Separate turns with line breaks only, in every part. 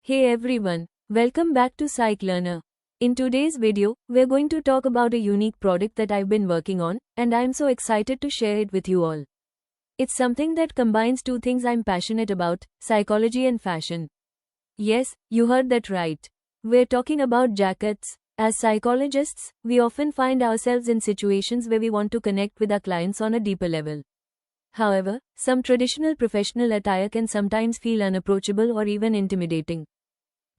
Hey everyone, welcome back to Psych Learner. In today's video, we're going to talk about a unique product that I've been working on, and I'm so excited to share it with you all. It's something that combines two things I'm passionate about, psychology and fashion. Yes, you heard that right. We're talking about jackets. As psychologists, we often find ourselves in situations where we want to connect with our clients on a deeper level. However, some traditional professional attire can sometimes feel unapproachable or even intimidating.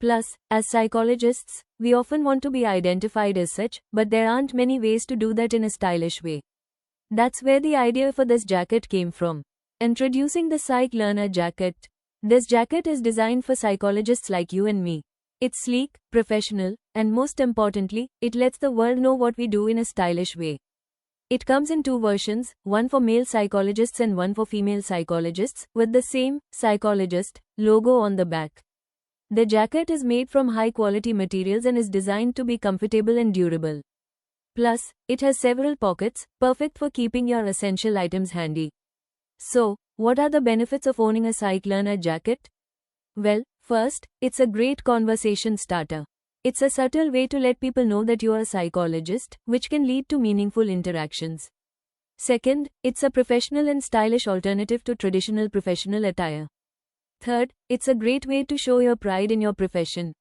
Plus, as psychologists, we often want to be identified as such, but there aren't many ways to do that in a stylish way. That's where the idea for this jacket came from. Introducing the Psych Learner Jacket. This jacket is designed for psychologists like you and me. It's sleek, professional, and most importantly, it lets the world know what we do in a stylish way. It comes in two versions, one for male psychologists and one for female psychologists, with the same psychologist logo on the back. The jacket is made from high-quality materials and is designed to be comfortable and durable. Plus, it has several pockets, perfect for keeping your essential items handy. So, what are the benefits of owning a Psych Learner jacket? Well, first, it's a great conversation starter. It's a subtle way to let people know that you are a psychologist, which can lead to meaningful interactions. Second, it's a professional and stylish alternative to traditional professional attire. Third, it's a great way to show your pride in your profession.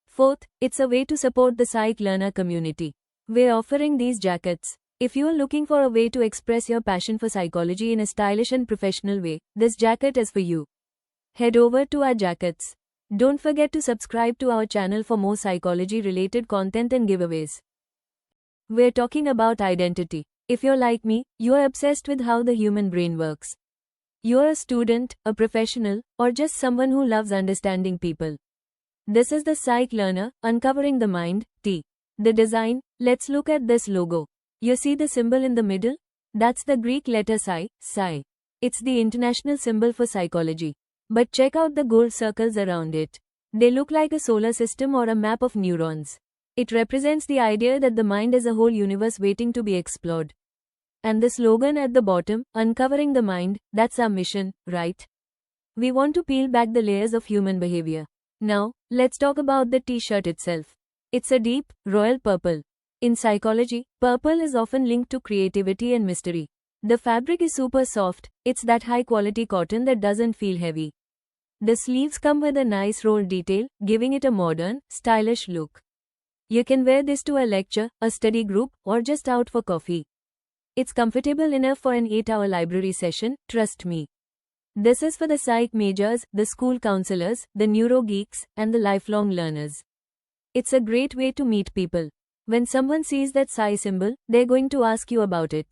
Fourth, it's a way to support the Psych Learner community. We're offering these jackets. If you are looking for a way to express your passion for psychology in a stylish and professional way, this jacket is for you. Head over to our jackets. Don't forget to subscribe to our channel for more psychology-related content and giveaways. We're talking about identity. If you're like me, you're obsessed with how the human brain works. You're a student, a professional, or just someone who loves understanding people. This is the Psych Learner, Uncovering the Mind, T. The design, let's look at this logo. You see the symbol in the middle? That's the Greek letter Psi, Psi. It's the international symbol for psychology. But check out the gold circles around it. They look like a solar system or a map of neurons. It represents the idea that the mind is a whole universe waiting to be explored. And the slogan at the bottom, Uncovering the Mind, that's our mission, right? We want to peel back the layers of human behavior. Now, let's talk about the t-shirt itself. It's a deep, royal purple. In psychology, purple is often linked to creativity and mystery. The fabric is super soft, it's that high-quality cotton that doesn't feel heavy. The sleeves come with a nice roll detail, giving it a modern, stylish look. You can wear this to a lecture, a study group, or just out for coffee. It's comfortable enough for an 8-hour library session, trust me. This is for the psych majors, the school counselors, the neuro geeks, and the lifelong learners. It's a great way to meet people. When someone sees that Psi symbol, they're going to ask you about it.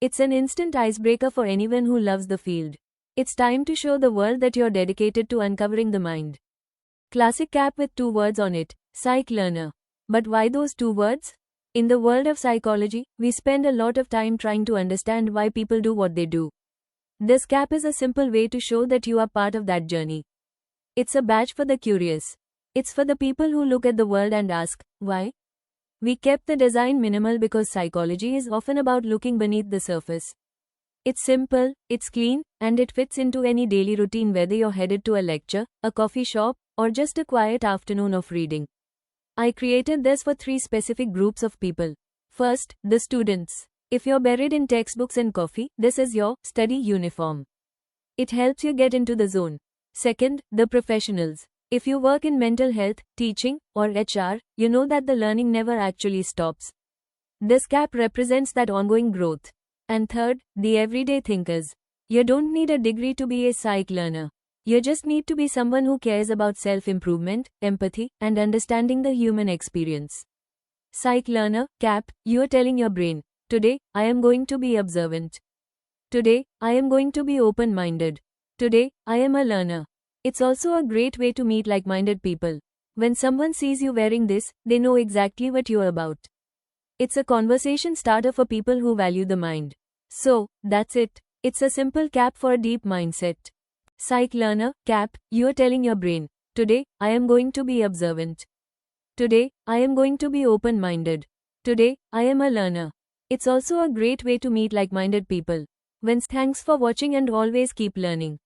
It's an instant icebreaker for anyone who loves the field. It's time to show the world that you're dedicated to uncovering the mind. Classic cap with two words on it, Psych Learner. But why those two words? In the world of psychology, we spend a lot of time trying to understand why people do what they do. This cap is a simple way to show that you are part of that journey. It's a badge for the curious. It's for the people who look at the world and ask, why? We kept the design minimal because psychology is often about looking beneath the surface. It's simple, it's clean, and it fits into any daily routine whether you're headed to a lecture, a coffee shop, or just a quiet afternoon of reading. I created this for 3 specific groups of people. First, the students. If you're buried in textbooks and coffee, this is your study uniform. It helps you get into the zone. Second, the professionals. If you work in mental health, teaching, or HR, you know that the learning never actually stops. This cap represents that ongoing growth. And third, the everyday thinkers. You don't need a degree to be a psych learner. You just need to be someone who cares about self-improvement, empathy, and understanding the human experience. Psych Learner, cap, you're telling your brain, today, I am going to be observant. Today, I am going to be open-minded. Today, I am a learner. It's also a great way to meet like-minded people. When someone sees you wearing this, they know exactly what you're about. It's a conversation starter for people who value the mind. So, that's it. It's a simple cap for a deep mindset. Psych Learner, cap, you're telling your brain, today, I am going to be observant. Today, I am going to be open-minded. Today, I am a learner. It's also a great way to meet like-minded people. Thanks for watching and always keep learning.